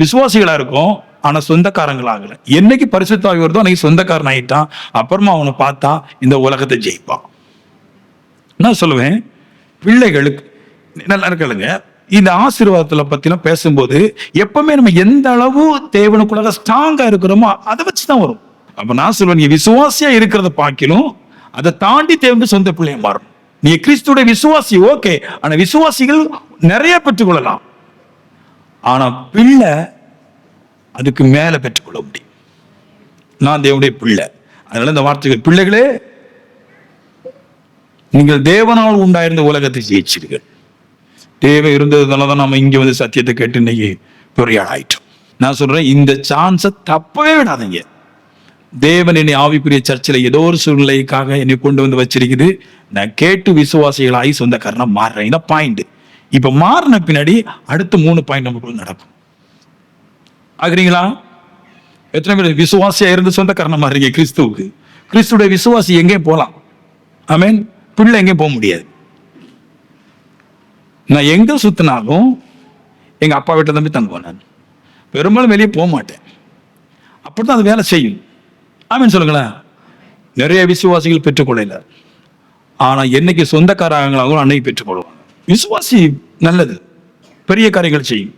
விசுவாசிகளா இருக்கும், ஆனா சொந்தக்காரங்களாகல. என்னைக்கு பரிசுத்த ஆவி வருதோ அன்னைக்கு சொந்தக்காரன் ஆயிட்டான். அப்புறமா அவனை பார்த்தா இந்த உலகத்தை ஜெயிப்பான். நான் சொல்லுவேன், பிள்ளைகளுக்கு நல்லா இருக்கலுங்க. இந்த ஆசீர்வாதத்துல பத்திலாம் பேசும்போது எப்பவுமே நம்ம எந்த அளவு தேவனுக்குள்ள ஸ்ட்ராங்கா இருக்கிறோமோ அதை வச்சுதான் வரும். அப்ப நான் சொல்லுவேன், நீங்க விசுவாசியா இருக்கிறத பார்க்கலும் அதை தாண்டி தேவனுக்கு சொந்த பிள்ளைய மாறும். நீங்க கிறிஸ்துடைய விசுவாசி, ஓகே. ஆனா விசுவாசிகள் நிறைய பெற்றுக்கொள்ளலாம், ஆனா பிள்ளை அதுக்கு மேல பெற்றுக்கொள்ள முடியும். நான் தேவனுடைய பிள்ளை. அதனால இந்த வார்த்தைகள், பிள்ளைகளே நீங்கள் தேவனால் உண்டாயிருந்த உலகத்தை ஜெயிச்சீர்கள். தேவை இருந்ததுனாலதான் நம்ம இங்க வந்து சத்தியத்தை கேட்டு இன்னைக்கு பெரிய ஆயிட்டோம். நான் சொல்றேன், இந்த சான்ஸை தப்பவே விடாதீங்க. தேவன் என்னை ஆவிக்குரிய சர்ச்சில் ஏதோ ஒரு சூழ்நிலைக்காக என்னை கொண்டு வந்து வச்சிருக்குது. நான் கேட்டு விசுவாசிகளாகி சொந்தக்காரனா மாறுறேன். இதான் பாயிண்ட். இப்ப மாறின பின்னாடி அடுத்த 3 பாயிண்ட் நமக்குள்ள நடக்கும். ஆகுறீங்களா? எத்தனை பேர் விசுவாசியா இருந்து சொந்தக்காரனா மாறுறீங்க கிறிஸ்துவுக்கு? கிறிஸ்துடைய விசுவாசி எங்கேயும் போகலாம், ஆமென். பிள்ளை எங்கேயும் போக முடியாது. நான் எங்க சுத்தினாலும் எங்க அப்பா வீட்டில் தான் போய் தங்குவேன். நான் பெரும்பாலும் வெளியே போக மாட்டேன். அப்படித்தான் அது வேலை செய்யும். ஆமென் சொல்லுங்களேன். நிறைய விசுவாசிகள் பெற்றுக்கொள்ளல, ஆனா என்னைக்கு சொந்தக்காரங்களாகவும் அன்னைக்கு பெற்றுக்கொள்வாங்க. விசுவாசி நல்லது, பெரிய காரியங்கள் செய்யும்.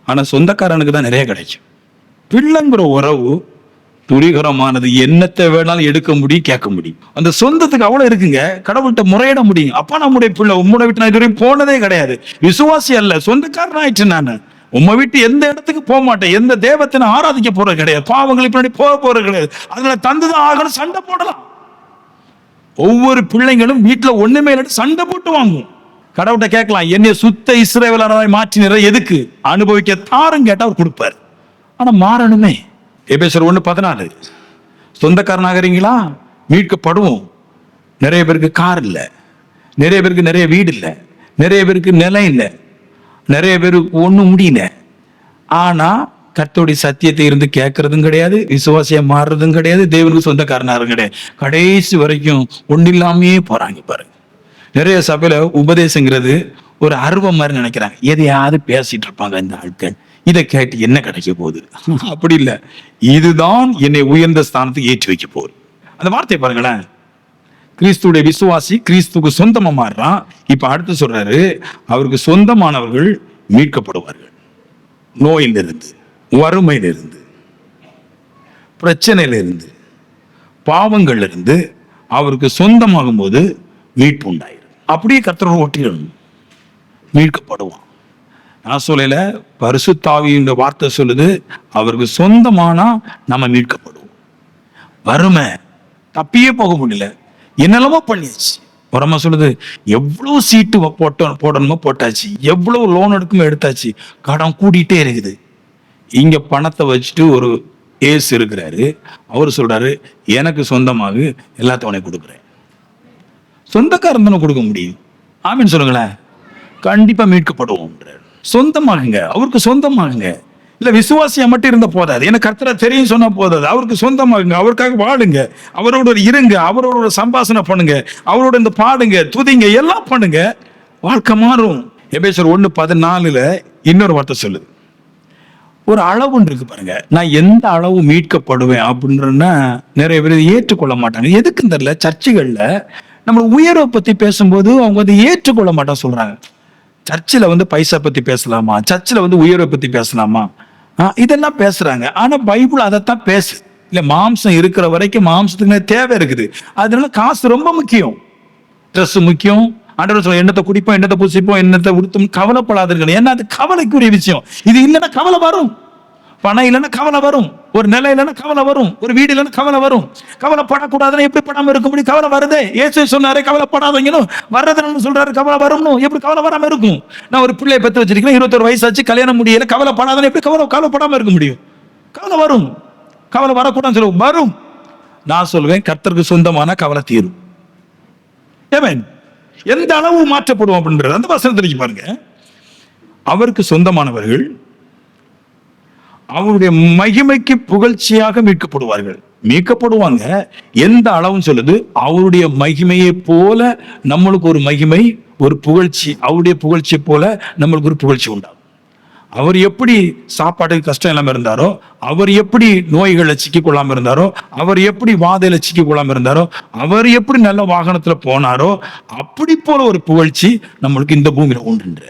ஆனா சொந்தக்காரனுக்கு தான் நிறைய கிடைக்கும். பிள்ளைங்கிற உறவு துரிகரமானது. என்னத்தை வேணாலும் எடுக்க முடியும், கேட்க முடியும். அந்த சொந்தத்துக்கு அவ்வளவு இருக்குங்க. கடவுள்கிட்ட முறையிட முடியும். அப்பா, நம்முடைய பிள்ளை உம்மோட வீட்டு நான் இதுவரையும் போனதே கிடையாது, விசுவாசி அல்ல, சொந்தக்காரன் ஆயிட்டு. நான் உம்ம வீட்டு எந்த இடத்துக்கு போக மாட்டேன், எந்த தேவத்தினை ஆராதிக்க போறது கிடையாது, பாவங்களுக்கு பின்னாடி போக போறது கிடையாது. அதனால தந்துதான் ஆகணும், சண்டை போடலாம். ஒவ்வொரு பிள்ளைங்களும் வீட்டுல ஒண்ணுமே இல்லை, சண்டை போட்டு வாங்கும். கடவுள்கிட்ட கேட்கலாம், என்னைய சுத்த இஸ்ரவேலராய் மாற்றினரை எதுக்கு அனுபவிக்க தாரும் கேட்டா அவர் கொடுப்பார். ஆனா மாறணுமே. எபேசியர் 1:14, சொந்தக்காரனாகிறீங்களா? மீட்கப்படுவோம். நிறைய பேருக்கு கார் இல்லை, நிறைய பேருக்கு நிறைய வீடு இல்லை, நிறைய பேருக்கு நிலம் இல்லை, நிறைய பேருக்கு ஒண்ணும் முடியல. ஆனா கர்த்தருடைய சத்தியத்தை இருந்து கேட்கறதும் கிடையாது, விசுவாசியா மாறுறதும் கிடையாது, தேவனுக்கு சொந்தக்காரனாரும் கிடையாது. கடைசி வரைக்கும் ஒண்ணு இல்லாமே போறாங்க பாருங்க. நிறைய சபையில உபதேசங்கிறது ஒரு அருவம் மாதிரி நினைக்கிறாங்க. எதையாவது பேசிட்டு இருப்பாங்க இந்த ஆட்கள். இதை கேட்டு என்ன கிடைக்க போகுது? அப்படி இல்லை. இதுதான் என்னை உயர்ந்த ஸ்தானத்துக்கு ஏற்றி வைக்க போகுது. அந்த வார்த்தை பாருங்களேன். கிறிஸ்துடைய விசுவாசி கிறிஸ்துக்கு சொந்தமா மாறுறான். இப்ப அடுத்து சொல்றாரு, அவருக்கு சொந்தமானவர்கள் மீட்கப்படுவார்கள். நோயிலிருந்து, வறுமையிலிருந்து, பிரச்சனையிலிருந்து, பாவங்கள்ல இருந்து அவருக்கு சொந்தமாகும் போது மீட்பு உண்டாயிரும். அப்படியே கர்த்தரோடு ஒட்டிடணும், மீட்கப்படுவான். நான் சொல்லல, பரிசுத்தாவியின் வார்த்தை சொல்லுது, அவருக்கு சொந்தமானா நம்ம மீட்கப்படுவோம். வறுமை தப்பியே போக முடியல, என்னெல்லாமோ பண்ணியாச்சு. உரமா சொல்லுது, எவ்வளவு சீட்டு போடணுமோ போட்டாச்சு, எவ்வளவு லோன் எடுக்குமோ எடுத்தாச்சு, கடன் கூடிட்டே இருக்குது. இங்க பணத்தை வச்சுட்டு ஒரு ஏசு இருக்கிறாரு. அவரு சொல்றாரு, எனக்கு சொந்தமாக எல்லாத்தையும் உனக்கு கொடுக்குறேன். சொந்தக்காரன் தானே கொடுக்க முடியும். ஆமீன் சொல்லுங்களேன். கண்டிப்பா மீட்கப்படுவோம். சொந்தமாகுங்க, அவருக்கு சொந்தமாகுங்க. இல்ல விசுவாசியா மட்டும் இருந்த போதாது, எனக்கு கர்த்தரை தெரியும் சொன்னா போதாது. அவருக்கு சொந்தமாகுங்க, அவருக்காக வாழுங்க, அவரோட இருங்க, அவரோட சம்பாஷணை பண்ணுங்க, அவரோட இந்த பாடுங்க, துதிங்க, எல்லாம் பண்ணுங்க, வாழ்க்கை மாறும். எபேசியர் 1:14 இன்னொரு வார்த்தை சொல்லுது, ஒரு அளவுன்னு இருக்கு பாருங்க. நான் எந்த அளவு மீட்கப்படுவேன் அப்படின்றன்னா நிறைய பேர் ஏற்றுக்கொள்ள மாட்டாங்க. எதுக்குன்னு தெரியல. சர்ச்சுகள்ல நம்ம உயர்வை பத்தி பேசும்போது அவங்க வந்து ஏற்றுக்கொள்ள மாட்டாங்க. சொல்றாங்க, சர்ச்சில் வந்து பைசா பத்தி பேசலாமா, சர்ச்சில் வந்து உயர்வை பத்தி பேசலாமா, இதெல்லாம் பேசுறாங்க. ஆனா பைபிள் அதைத்தான் பேசு. இல்ல, மாம்சம் இருக்கிற வரைக்கும் மாம்சத்துக்கு தேவை இருக்குது. அதனால காசு ரொம்ப முக்கியம், ட்ரெஸ் முக்கியம். ஆண்டவர் சொல்ல, எண்ணத்தை குடிப்போம், எண்ணத்தை பூசிப்போம், எண்ணத்தை உடுத்தும், கவலைப்படாதீர்கள். ஏன்னா அது கவலைக்குரிய விஷயம். இது இல்லைன்னா கவலை வரும். பணம் இல்லைன்னா கவலை வரும், ஒரு நிலை இல்லைன்னா கவலை வரும், ஒரு வீடு இல்லைன்னா கவலை வரும். கவலைப்படக்கூடாதுன்னு எப்படி படாம இருக்க முடியும்? கவலை வருதே. ஏசு சொன்னாரே கவலைப்படாதீங்கன்னு, வர்றதுன்னு சொல்றாரு கவலை வரும்னு. எப்படி கவலை வராம இருக்கும்? நான் ஒரு பிள்ளையை பெற்று வச்சிருக்கேன், 21 வயசாச்சு, கல்யாணம் முடியல, கவலைப்படாதன்னு எப்படி கவலைப்படாம இருக்க முடியும்? கவலை வரும். கவலை வரக்கூடாதுன்னு சொல்லுவோம், வரும். நான் சொல்லுவேன், கர்த்தருக்கு சொந்தமான கவலை தீரும். ஆமென். எந்த அளவு மாற்றப்படுவோம் அப்படின்றது அந்த வசனத்தை பாருங்க. அவருக்கு சொந்தமானவர்கள் அவருடைய மகிமைக்கு புகழ்ச்சியாக மீட்கப்படுவார்கள். மீட்கப்படுவாங்க. எந்த அளவுன்னு சொல்லுது, அவருடைய மகிமையை போல நம்மளுக்கு ஒரு மகிமை, ஒரு புகழ்ச்சி, அவருடைய புகழ்ச்சியை போல நம்மளுக்கு ஒரு புகழ்ச்சி உண்டாகும். அவர் எப்படி சாப்பாட்டுக்கு கஷ்டம் இல்லாம இருந்தாரோ, அவர் எப்படி நோய்களை சிக்கி கொள்ளாம இருந்தாரோ, அவர் எப்படி வாதையில சிக்கி கொள்ளாம இருந்தாரோ, அவர் எப்படி நல்ல வாகனத்துல போனாரோ, அப்படி போல ஒரு புகழ்ச்சி நம்மளுக்கு இந்த பூமியில உண்டு.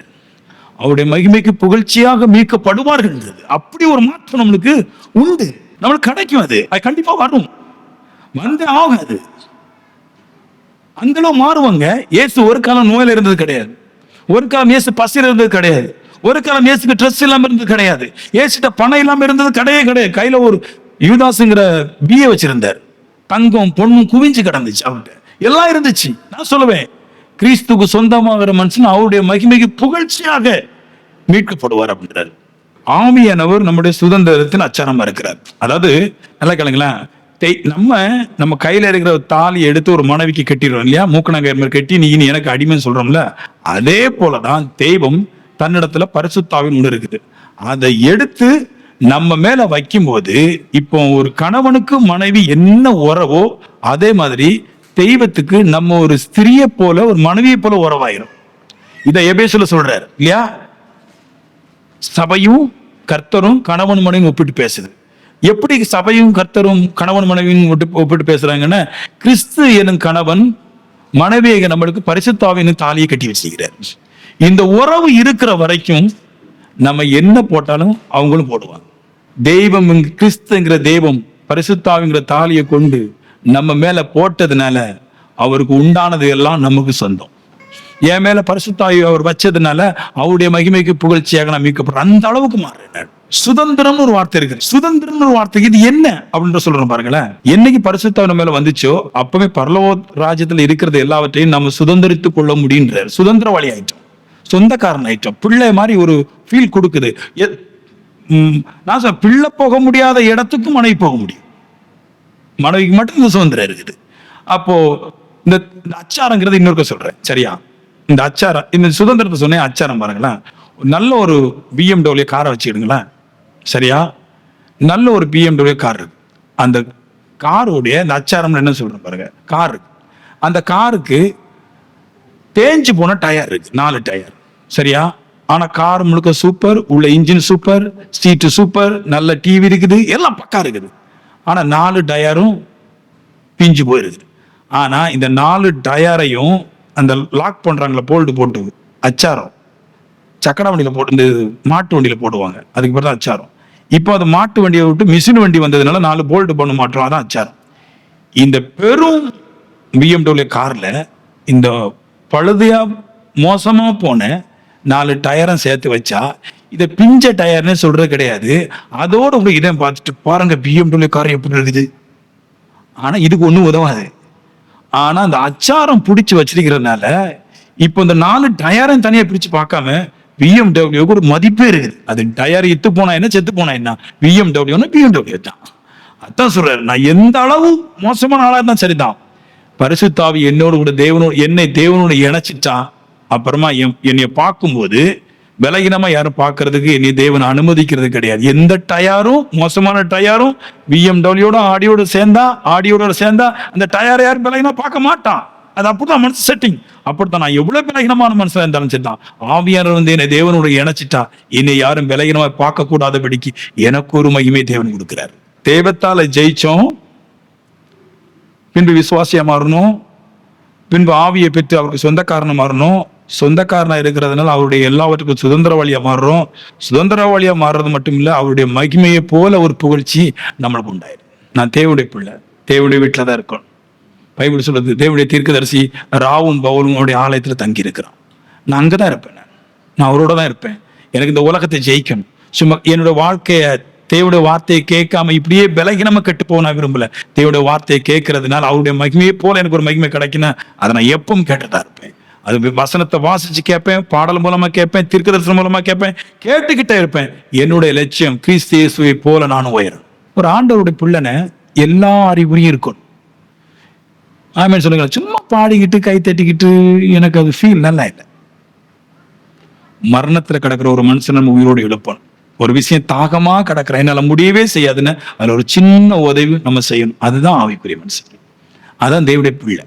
அவருடைய மகிமைக்கு புகழ்ச்சியாக மீட்கப்படுவார்கள். அப்படி ஒரு மாற்றம் நம்மளுக்கு உண்டு, நம்மளுக்கு கிடைக்கும். அது கண்டிப்பா வரும், வந்து ஆகாது. அந்த அளவு மாறுவாங்க. இயேசு ஒரு காலம் நோயில இருந்தது கிடையாது, ஒரு காலம் இயேசு பசியில் இருந்தது கிடையாது, ஒரு காலம் இயேசுக்கு ட்ரெஸ் இல்லாம இருந்தது கிடையாது, இயேசுட்ட பணம் இல்லாம இருந்தது கிடையாது. கையில ஒரு யூதாஸ்ங்கிற பிஏ வச்சிருந்தார், தங்கம் பொண்ணும் குவிஞ்சு கிடந்துச்சு, அவர்கிட்ட எல்லாம் இருந்துச்சு. நான் சொல்லுவேன், கிறிஸ்துக்கு சொந்தமாகிற மனுஷன் அவருடைய மகிமைக்கு புகழ்ச்சியாக மீட்கப்படுவார் அப்படின்றாரு. ஆவியானவர் நம்முடைய சுதந்திரத்தின் அச்சாரமா இருக்கிறார். அதாவது நல்லா கேளுங்களேன், நம்ம கையில இருக்கிற தாலி எடுத்து ஒரு மனைவிக்கு கட்டிடுறோம் இல்லையா, மூக்கணாங்கயிறு மாதிரி கட்டி நீ எனக்கு அடிமைன்னு சொல்றோம்ல, அதே போலதான் தெய்வம் தன்னிடத்துல பரிசுத்தாவின் ஒன்று இருக்குது. அதை எடுத்து நம்ம மேல வைக்கும் போது, இப்போ ஒரு கணவனுக்கு மனைவி என்ன உறவோ அதே மாதிரி தெய்வத்துக்கு நம்ம ஒரு ஸ்திரியை போல, ஒரு மனைவியை போல உறவாயிரும். இதை எபேசுல சொல்றாரு இல்லையா, சபையும் கர்த்தரும் கணவன் மனைவியும் ஒப்பிட்டு பேசுது. எப்படி சபையும் கர்த்தரும் கணவன் மனைவியும் ஒப்பிட்டு பேசுறாங்கன்னா, கிறிஸ்து எனும் கணவன் மனைவியை நம்மளுக்கு பரிசுத்தாவின் தாலியை கட்டி வச்சுக்கிறார். இந்த உறவு இருக்கிற வரைக்கும் நம்ம என்ன போட்டாலும் அவங்களும் போடுவாங்க. தெய்வம், கிறிஸ்துங்கிற தெய்வம் பரிசுத்தாவிங்கிற தாலியை கொண்டு நம்ம மேல போட்டதுனால அவருக்கு உண்டானது எல்லாம் நமக்கு சொந்தம். என் மேல பரிசுத்தாவி அவர் வச்சதுனால அவருடைய மகிமைக்கு புகழ்ச்சியாக நான் மீட்கப்படுறேன். அந்த அளவுக்கு மாறினார். சுதந்திரம்னு ஒரு வார்த்தை இருக்கு. சுதந்திரம்னு ஒரு வார்த்தை, இது என்ன அப்படின்னு சொல்றோம் பாருங்களேன். என்னைக்கு பரிசுத்தாவி நம்ம மேல வந்துச்சோ அப்பவே பரலோக ராஜ்யத்துல இருக்கிறது எல்லாவற்றையும் நம்ம சுதந்திரித்துக் கொள்ள முடியுன்றார். சுதந்திரவாளி ஆயிட்டோம், சொந்தக்காரன் ஆயிட்டோம். பிள்ளை மாதிரி ஒரு ஃபீல் கொடுக்குது. நான் சொல்ல, பிள்ளை போக முடியாத இடத்துக்கும் மனைவி போக முடியும். மனைவிக்கு மட்டும் இந்த சுதந்திரம் இருக்குது. அப்போ இந்த அச்சாரங்கிறது இன்னொருக்க சொல்றேன், சரியா? இந்த அச்சாரம், இந்த சுதந்திரத்தை சொன்னேன், அச்சாரம் பாருங்களேன். நல்ல ஒரு BMW காரை வச்சுக்கிடுங்களேன், சரியா? நல்ல ஒரு BMW கார் இருக்கு. அந்த காரோடைய இந்த அச்சாரம் என்ன சொல்றேன் பாருங்க. கார், அந்த காருக்கு தேஞ்சு போன டயர் இருக்கு, 4 டயர், சரியா? ஆனா கார் முழுக்க சூப்பர், உள்ள இன்ஜின் சூப்பர், சீட்டு சூப்பர், நல்ல டிவி இருக்குது, எல்லாம் பக்கா இருக்குது. ஆனா 4 டயரும் பிஞ்சு போயிருக்குது. ஆனா இந்த 4 டயரையும் அந்த லாக் பண்றாங்களா, போல்டு போட்டு, அச்சாரம் சக்கர வண்டியில போட்டு, இந்த மாட்டு வண்டியில போடுவாங்க, அதுக்கு பிறகு அச்சாரம். இப்போ அது மாட்டு வண்டியை விட்டு மிஷின் வண்டி வந்ததுனால 4 போல்டு பண்ண மாட்டோம், அதான் அச்சாரம். இந்த பெரும் BMW கார்ல இந்த பழுதையா மோசமா போன 4 டயரும் சேர்த்து வச்சா, இதை பிஞ்ச டயர்னு சொல்றது கிடையாது. அதோட உங்களுக்கு இதை பார்த்துட்டு பாருங்க BMW கார் எப்படி இருக்குது. ஆனா இதுக்கு ஒண்ணும் உதவாது. ஆனா அந்த அச்சாரம் பிடிச்சு வச்சிருக்கிறதுனால இப்போ இந்த 4 டயரும் தனியா பிரிச்சு பார்க்காம BMW ஒரு மதிப்பே இருக்குது. அது டயர் இத்து போனா என்ன, செத்து போனா என்ன, BMW தான். அதான் சொல்றாரு, நான் எந்த அளவு மோசமான ஆளா இருந்தா சரிதான், பரிசுத்தாவி என்னோட கூட என்னை தேவனோட இணைச்சிட்டான். அப்புறமா என்னைய பார்க்கும்போது விலகினமா யாரும் பார்க்கறதுக்கு என்னை தேவன் அனுமதிக்கிறது கிடையாது. எந்த டயரும், மோசமான டயரும் BMW ஆடியோட சேர்ந்தா அந்த டயரை யாரும் விலகினா பார்க்க மாட்டான். அது அப்படிதான் மனசு செட்டிங். அப்படித்தான் நான் எவ்வளவு விலகினமான மனசுல இருந்தாலும் சரிதான், ஆவியானவர் வந்து என்னை தேவனோட இணைச்சிட்டா என்னை யாரும் விலகினமா பார்க்க கூடாதபடிக்கு எனக்கு ஒரு மகிமை தேவன் கொடுக்கிறார். தெய்வத்தால ஜெயிச்சோம், பின்பு விசுவாசியா மாறணும், பின்பு ஆவியை பெற்று அவருக்கு சொந்தக்காரனா மாறணும். சொந்தக்காரனா இருக்கிறதுனால அவருடைய எல்லாவற்றுக்கும் சுதந்திரவாளியா மாறுறோம். சுதந்திரவாளியா மாறுறது மட்டும் இல்ல, அவருடைய மகிமையை போல ஒரு புகழ்ச்சி நம்மளுக்கு உண்டாயிடும். நான் தேவனுடைய பிள்ளை, தேவனுடைய வீட்டுல தான் இருக்கணும். பைபிள் சொல்றது, தேவனுடைய தீர்க்கதரிசி ராவும் பவுலும் அவருடைய ஆலயத்துல தங்கி இருக்கிறான். நான் அங்கதான் இருப்பேன், நான் அவரோட தான் இருப்பேன். எனக்கு இந்த உலகத்தை ஜெயிக்கணும். சும்மா என்னோட வாழ்க்கைய தேவனுடைய வார்த்தையை கேட்காம இப்படியே பலகீனமா கெட்டு போனா விரும்பல. தேவனுடைய வார்த்தையை கேட்கறதுனால அவருடைய மகிமையை போல எனக்கு ஒரு மகிமை கிடைக்குன்னா அதை நான் எப்பவும் கேட்டுதான் இருப்பேன். அது வசனத்தை வாசிச்சு கேட்பேன், பாடல் மூலமா கேட்பேன், தீர்க்கதரிசனம் மூலமா கேட்பேன், கேட்டுக்கிட்டே இருப்பேன். என்னுடைய லட்சியம் கிறிஸ்து இயேசுவை போல நானும் உயரும். ஒரு ஆண்டவருடைய பிள்ளைன எல்லா அறிகுறியும் இருக்கணும். ஆமென் சொல்லுங்க. சும்மா பாடிக்கிட்டு கை தட்டிக்கிட்டு எனக்கு அது ஃபீல் நல்லா இல்லை. மரணத்துல கிடக்கிற ஒரு மனுஷன் நம்ம உயிரோடு எழுப்பணும். ஒரு விஷயம் தாகமா கிடக்குற என்னால முடியவே செய்யாதுன்னு அதுல ஒரு சின்ன உதவி நம்ம செய்யணும். அதுதான் ஆவிக்குரிய மனுஷன், அதான் தேவனுடைய பிள்ளை.